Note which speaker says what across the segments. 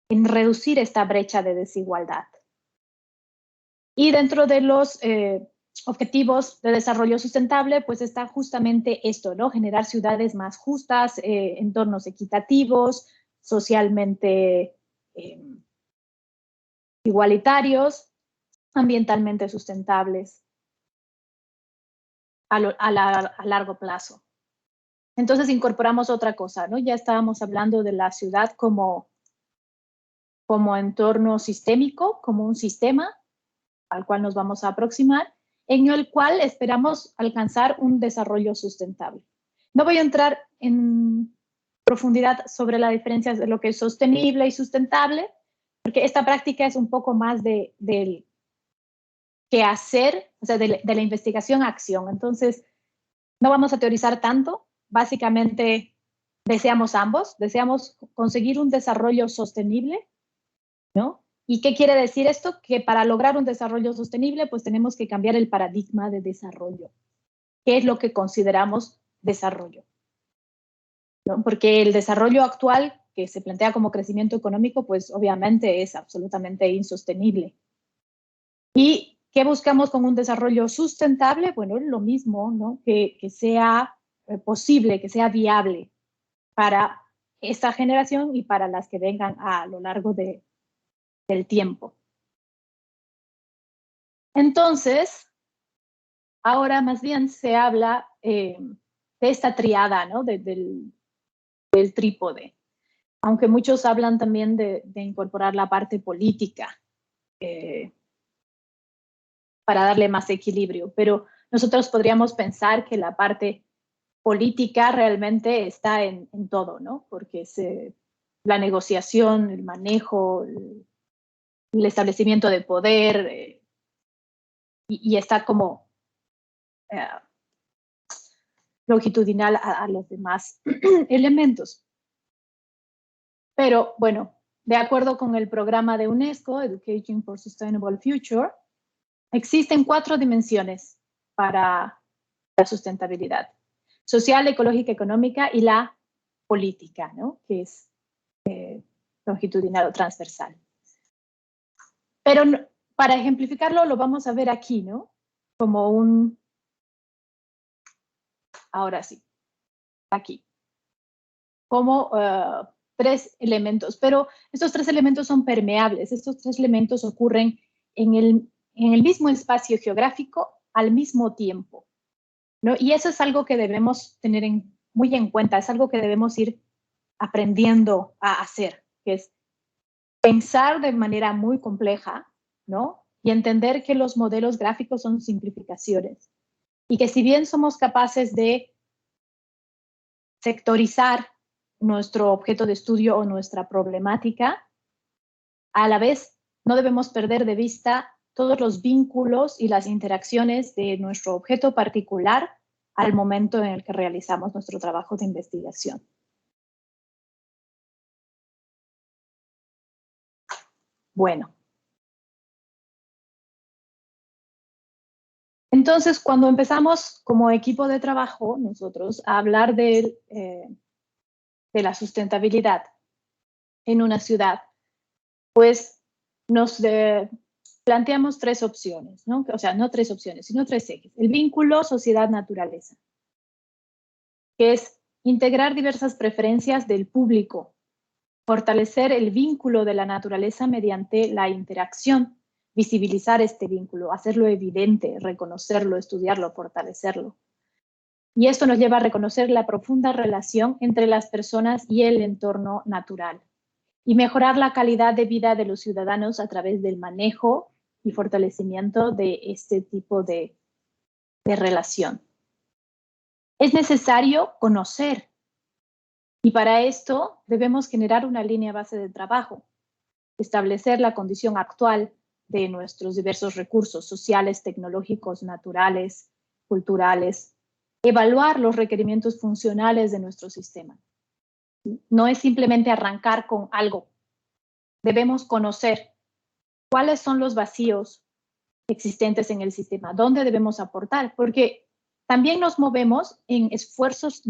Speaker 1: en reducir esta brecha de desigualdad. Y dentro de los objetivos de desarrollo sustentable, pues está justamente esto, ¿no? Generar ciudades más justas, entornos equitativos, socialmente igualitarios, ambientalmente sustentables a largo plazo. Entonces incorporamos otra cosa, ¿no? Ya estábamos hablando de la ciudad como entorno sistémico, como un sistema al cual nos vamos a aproximar, en el cual esperamos alcanzar un desarrollo sustentable. No voy a entrar en profundidad sobre la diferencia de lo que es sostenible y sustentable, porque esta práctica es un poco más del qué hacer, o sea, de la investigación a acción. Entonces, no vamos a teorizar tanto. Básicamente, deseamos ambos. Deseamos conseguir un desarrollo sostenible, ¿no? ¿Y qué quiere decir esto? Que para lograr un desarrollo sostenible, pues tenemos que cambiar el paradigma de desarrollo. ¿Qué es lo que consideramos desarrollo? ¿No? Porque el desarrollo actual, que se plantea como crecimiento económico, pues obviamente es absolutamente insostenible. ¿Y qué buscamos con un desarrollo sustentable? Bueno, lo mismo, ¿no? Que sea posible, que sea viable para esta generación y para las que vengan a lo largo del tiempo. Entonces, ahora más bien se habla de esta triada, ¿no? del trípode. Aunque muchos hablan también de incorporar la parte política para darle más equilibrio, pero nosotros podríamos pensar que la parte política realmente está en todo, ¿no? Porque es la negociación, el manejo, el establecimiento de poder, y está como longitudinal a los demás elementos. Pero bueno, de acuerdo con el programa de UNESCO, Education for Sustainable Future, existen 4 dimensiones para la sustentabilidad: social, ecológica, económica y la política, ¿no? Que es longitudinal o transversal. Pero para ejemplificarlo lo vamos a ver aquí, ¿no? Como ahora sí, aquí, como 3 elementos, pero estos 3 elementos son permeables. Estos 3 elementos ocurren en el mismo espacio geográfico al mismo tiempo, ¿no? Y eso es algo que debemos tener muy en cuenta, es algo que debemos ir aprendiendo a hacer, que es pensar de manera muy compleja, ¿no? Y entender que los modelos gráficos son simplificaciones y que si bien somos capaces de sectorizar nuestro objeto de estudio o nuestra problemática, a la vez no debemos perder de vista todos los vínculos y las interacciones de nuestro objeto particular al momento en el que realizamos nuestro trabajo de investigación. Bueno. Entonces, cuando empezamos como equipo de trabajo, nosotros, a hablar de la sustentabilidad en una ciudad, pues nos planteamos 3 opciones, ¿no? O sea, no 3 opciones, sino 3 ejes. El vínculo sociedad-naturaleza, que es integrar diversas preferencias del público, fortalecer el vínculo de la naturaleza mediante la interacción, visibilizar este vínculo, hacerlo evidente, reconocerlo, estudiarlo, fortalecerlo. Y esto nos lleva a reconocer la profunda relación entre las personas y el entorno natural y mejorar la calidad de vida de los ciudadanos a través del manejo y fortalecimiento de este tipo de relación. Es necesario conocer, y para esto debemos generar una línea base de trabajo, establecer la condición actual de nuestros diversos recursos sociales, tecnológicos, naturales, culturales, evaluar los requerimientos funcionales de nuestro sistema. No es simplemente arrancar con algo. Debemos conocer cuáles son los vacíos existentes en el sistema, dónde debemos aportar, porque también nos movemos en esfuerzos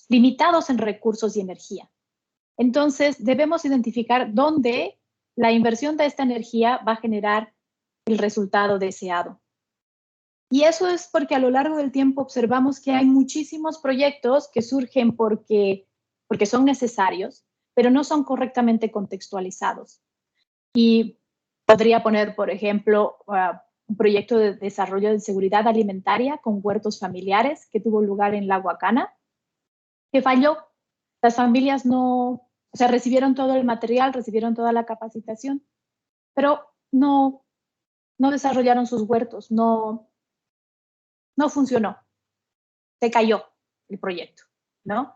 Speaker 1: limitados en recursos y energía. Entonces, debemos identificar dónde la inversión de esta energía va a generar el resultado deseado. Y eso es porque a lo largo del tiempo observamos que hay muchísimos proyectos que surgen porque son necesarios, pero no son correctamente contextualizados. Y podría poner, por ejemplo, un proyecto de desarrollo de seguridad alimentaria con huertos familiares que tuvo lugar en La Huacana, que falló. Las familias no, o sea, recibieron todo el material, recibieron toda la capacitación, pero no desarrollaron sus huertos, no funcionó, se cayó el proyecto, ¿no?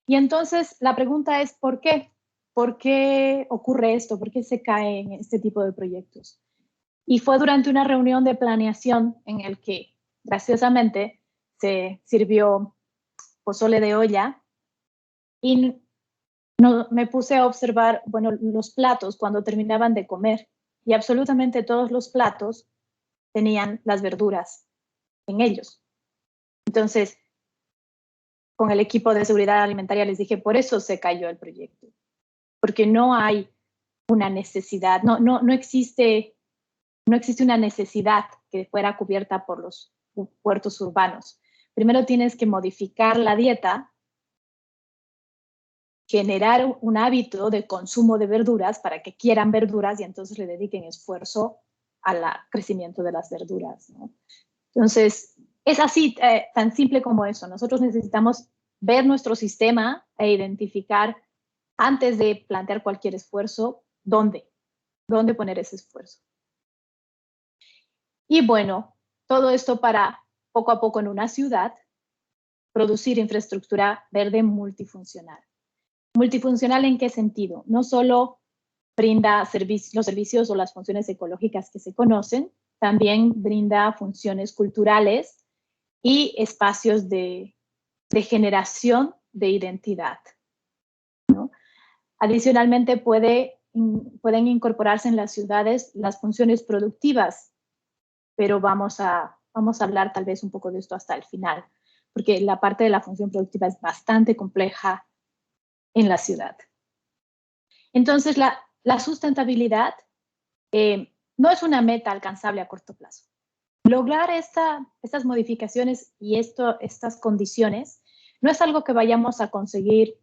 Speaker 1: Y entonces la pregunta es, ¿por qué? ¿Por qué ocurre esto? ¿Por qué se caen este tipo de proyectos? Y fue durante una reunión de planeación en el que, graciosamente, se sirvió pozole de olla y me puse a observar, bueno, los platos cuando terminaban de comer y absolutamente todos los platos tenían las verduras en ellos. Entonces, con el equipo de seguridad alimentaria les dije, por eso se cayó el proyecto, porque no hay una necesidad, no existe una necesidad que fuera cubierta por los huertos urbanos. Primero tienes que modificar la dieta, generar un hábito de consumo de verduras para que quieran verduras y entonces le dediquen esfuerzo al crecimiento de las verduras, ¿no? Entonces, es así, tan simple como eso. Nosotros necesitamos ver nuestro sistema e identificar, antes de plantear cualquier esfuerzo, dónde poner ese esfuerzo. Y bueno, todo esto para poco a poco en una ciudad producir infraestructura verde multifuncional. ¿Multifuncional en qué sentido? No solo brinda los servicios o las funciones ecológicas que se conocen, también brinda funciones culturales y espacios de generación de identidad, ¿no? Adicionalmente, pueden incorporarse en las ciudades las funciones productivas, pero vamos a hablar tal vez un poco de esto hasta el final, porque la parte de la función productiva es bastante compleja en la ciudad. Entonces, la sustentabilidad no es una meta alcanzable a corto plazo. Lograr estas modificaciones y estas condiciones no es algo que vayamos a conseguir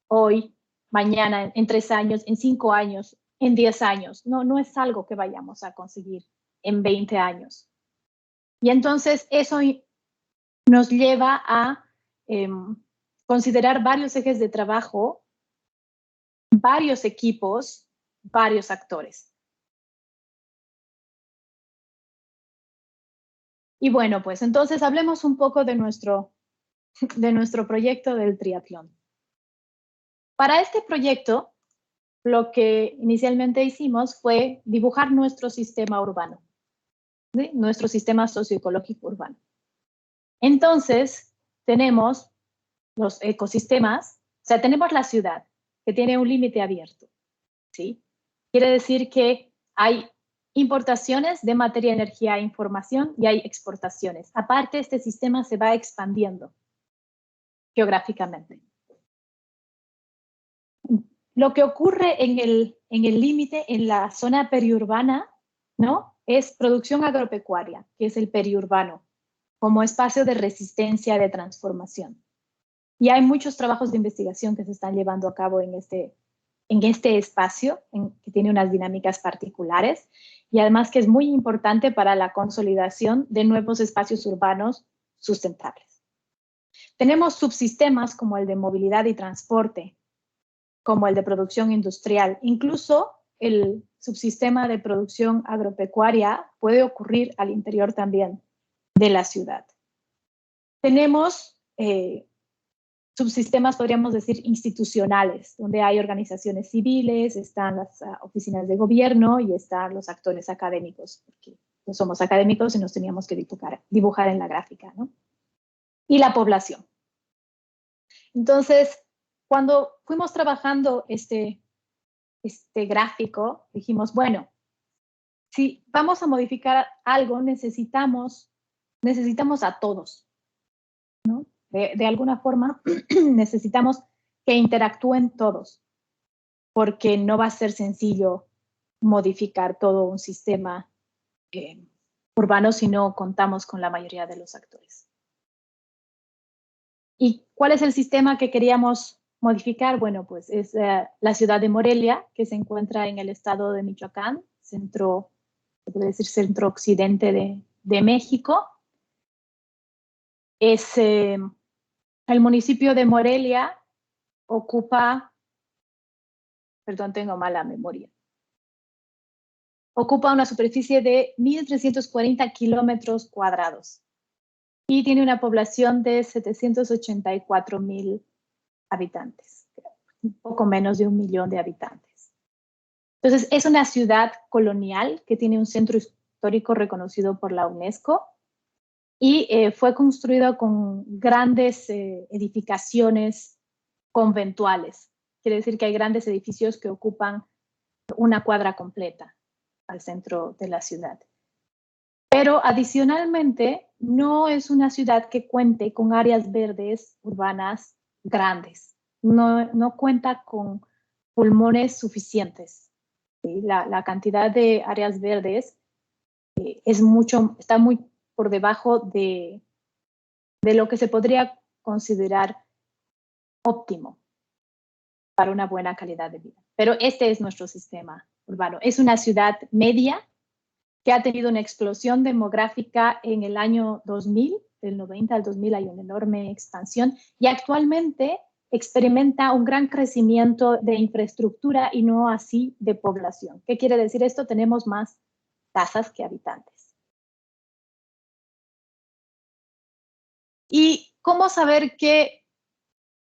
Speaker 1: hoy, mañana, en 3 años, en 5 años, en 10 años. No es algo que vayamos a conseguir en 20 años. Y entonces eso nos lleva a considerar varios ejes de trabajo, varios equipos, varios actores. Y bueno, pues entonces hablemos un poco de nuestro proyecto del triatlón. Para este proyecto, lo que inicialmente hicimos fue dibujar nuestro sistema urbano, ¿sí? Nuestro sistema socioecológico urbano. Entonces, tenemos los ecosistemas, o sea, tenemos la ciudad, que tiene un límite abierto, ¿sí? Quiere decir que hay importaciones de materia, energía e información y hay exportaciones. Aparte, este sistema se va expandiendo geográficamente. Lo que ocurre en el límite, en la zona periurbana, ¿no? Es producción agropecuaria, que es el periurbano, como espacio de resistencia, de transformación. Y hay muchos trabajos de investigación que se están llevando a cabo en este espacio, que tiene unas dinámicas particulares, y además que es muy importante para la consolidación de nuevos espacios urbanos sustentables. Tenemos subsistemas como el de movilidad y transporte, como el de producción industrial. Incluso el subsistema de producción agropecuaria puede ocurrir al interior también de la ciudad. Tenemos subsistemas, podríamos decir, institucionales, donde hay organizaciones civiles, están las oficinas de gobierno y están los actores académicos, porque no somos académicos y nos teníamos que dibujar en la gráfica, ¿no? Y la población. Entonces, cuando fuimos trabajando este gráfico, dijimos, bueno, si vamos a modificar algo, necesitamos a todos, ¿no? De alguna forma necesitamos que interactúen todos. porque no va a ser sencillo modificar todo un sistema urbano si no contamos con la mayoría de los actores. ¿Y cuál es el sistema que queríamos modificar? Bueno, pues es la ciudad de Morelia, que se encuentra en el estado de Michoacán, centro, se puede decir centro occidente de México. Es el municipio de Morelia ocupa, perdón, tengo mala memoria, ocupa una superficie de 1.340 kilómetros cuadrados y tiene una población de 784,000 habitantes, un poco menos de 1 millón de habitantes. Entonces, es una ciudad colonial que tiene un centro histórico reconocido por la UNESCO y fue construido con grandes edificaciones conventuales. Quiere decir que hay grandes edificios que ocupan una cuadra completa al centro de la ciudad. Pero adicionalmente, no es una ciudad que cuente con áreas verdes urbanas grandes. No cuenta con pulmones suficientes. ¿Sí? La cantidad de áreas verdes está muy por debajo de lo que se podría considerar óptimo para una buena calidad de vida. Pero este es nuestro sistema urbano. Es una ciudad media que ha tenido una explosión demográfica en el año 2000, del 90 al 2000 hay una enorme expansión y actualmente experimenta un gran crecimiento de infraestructura y no así de población. ¿Qué quiere decir esto? Tenemos más casas que habitantes. ¿Y cómo saber qué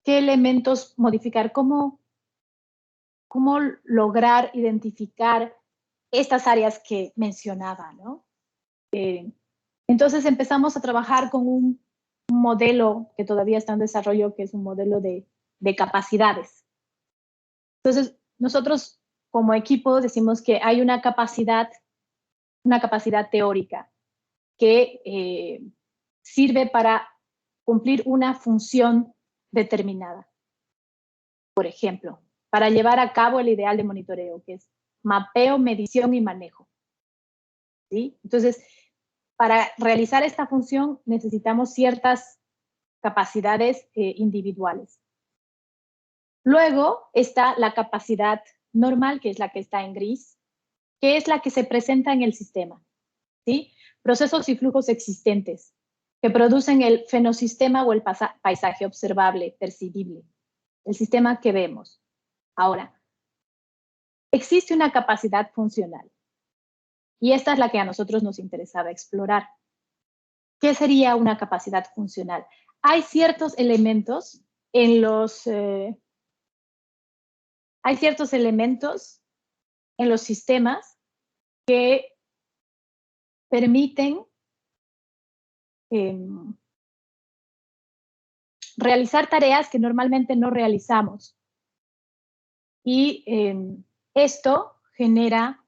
Speaker 1: elementos modificar? ¿Cómo lograr identificar estas áreas que mencionaba, ¿no? Entonces empezamos a trabajar con un modelo que todavía está en desarrollo, que es un modelo de capacidades. Entonces, nosotros como equipo decimos que hay una capacidad teórica que sirve para cumplir una función determinada. Por ejemplo, para llevar a cabo el ideal de monitoreo, que es mapeo, medición y manejo. ¿Sí? Entonces, para realizar esta función necesitamos ciertas capacidades individuales. Luego está la capacidad normal, que es la que está en gris, que es la que se presenta en el sistema. ¿Sí? Procesos y flujos existentes que producen el fenosistema o el paisaje observable, percibible, el sistema que vemos. Ahora, existe una capacidad funcional y esta es la que a nosotros nos interesaba explorar. ¿Qué sería una capacidad funcional? Hay ciertos elementos en los sistemas que permiten realizar tareas que normalmente no realizamos. Y esto genera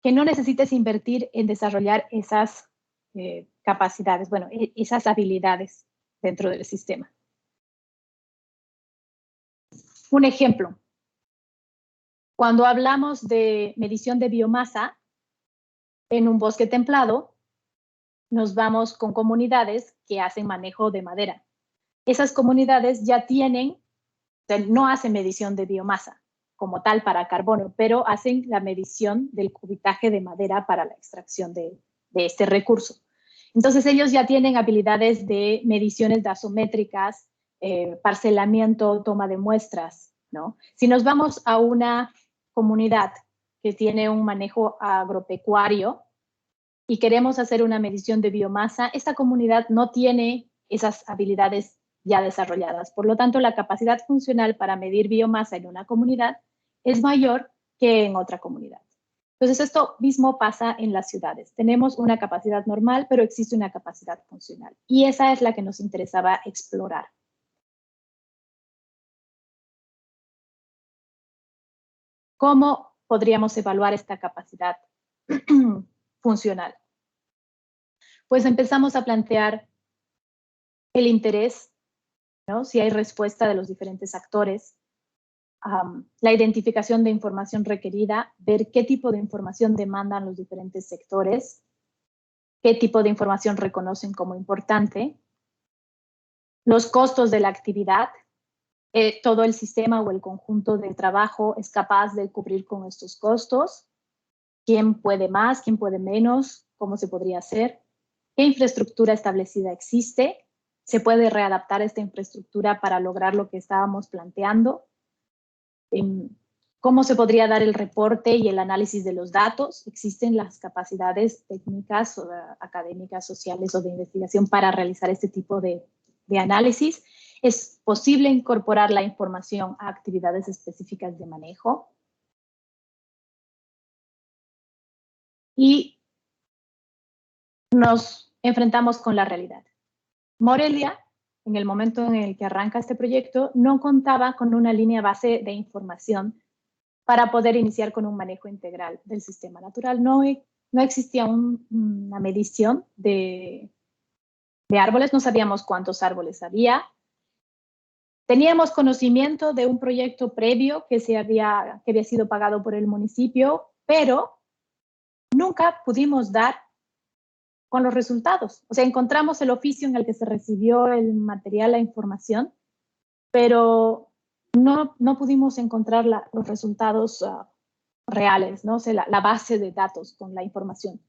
Speaker 1: que no necesites invertir en desarrollar esas capacidades, bueno, esas habilidades dentro del sistema. Un ejemplo, cuando hablamos de medición de biomasa en un bosque templado, nos vamos con comunidades que hacen manejo de madera. Esas comunidades ya tienen, no hacen medición de biomasa como tal para carbono, pero hacen la medición del cubitaje de madera para la extracción de este recurso. Entonces ellos ya tienen habilidades de mediciones dasométricas, parcelamiento, toma de muestras, ¿no? Si nos vamos a una comunidad que tiene un manejo agropecuario y queremos hacer una medición de biomasa, esta comunidad no tiene esas habilidades ya desarrolladas. Por lo tanto, la capacidad funcional para medir biomasa en una comunidad es mayor que en otra comunidad. Entonces, esto mismo pasa en las ciudades. Tenemos una capacidad normal, pero existe una capacidad funcional. Y esa es la que nos interesaba explorar. ¿Cómo podríamos evaluar esta capacidad funcional? Pues empezamos a plantear el interés, ¿no? Si hay respuesta de los diferentes actores la identificación de información requerida, ver qué tipo de información demandan los diferentes sectores, qué tipo de información reconocen como importante, los costos de la actividad, todo el sistema o el conjunto de trabajo es capaz de cubrir con estos costos, quién puede más, quién puede menos, cómo se podría hacer, qué infraestructura establecida existe, se puede readaptar esta infraestructura para lograr lo que estábamos planteando, cómo se podría dar el reporte y el análisis de los datos, existen las capacidades técnicas, académicas, sociales o de investigación para realizar este tipo de análisis. Es posible incorporar la información a actividades específicas de manejo. Y nos enfrentamos con la realidad. Morelia, en el momento en el que arranca este proyecto, no contaba con una línea base de información para poder iniciar con un manejo integral del sistema natural. No existía una medición de árboles, no sabíamos cuántos árboles había. Teníamos conocimiento de un proyecto previo que había sido pagado por el municipio, pero nunca pudimos dar con los resultados. O sea, encontramos el oficio en el que se recibió el material, la información, pero no pudimos encontrar los resultados reales, ¿no? O sea, la base de datos con la información.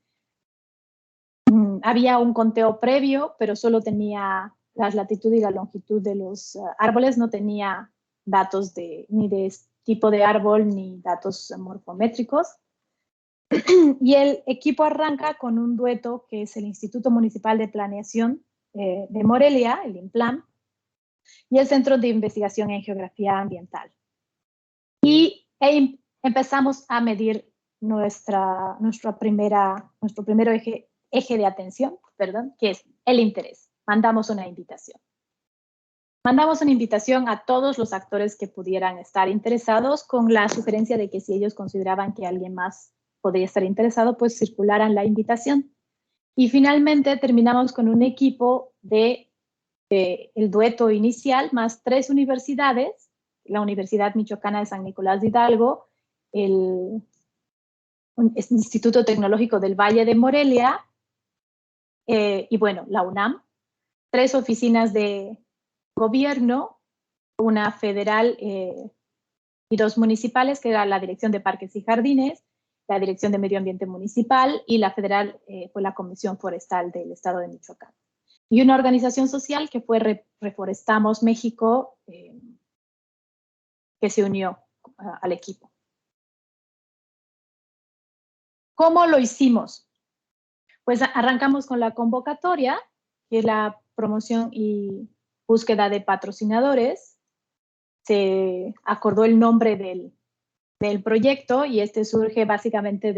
Speaker 1: Había un conteo previo, pero solo tenía la latitud y la longitud de los árboles, no tenía datos ni de tipo de árbol ni datos morfométricos. Y el equipo arranca con un dueto que es el Instituto Municipal de Planeación de Morelia, el INPLAN, y el Centro de Investigación en Geografía Ambiental. Y empezamos a medir nuestro primero eje de atención, que es el interés. Mandamos una invitación. Mandamos una invitación a todos los actores que pudieran estar interesados con la sugerencia de que si ellos consideraban que alguien más podría estar interesado, pues circularan la invitación. Y finalmente terminamos con un equipo de el dueto inicial más 3 universidades, la Universidad Michoacana de San Nicolás de Hidalgo, el Instituto Tecnológico del Valle de Morelia y bueno, la UNAM, 3 oficinas de gobierno, una federal y 2 municipales, que era la Dirección de Parques y Jardines, la Dirección de Medio Ambiente Municipal y la federal fue la Comisión Forestal del Estado de Michoacán. Y una organización social que fue Reforestamos México, que se unió al equipo. ¿Cómo lo hicimos? Pues arrancamos con la convocatoria, que es la promoción y búsqueda de patrocinadores. Se acordó el nombre del proyecto y este surge básicamente de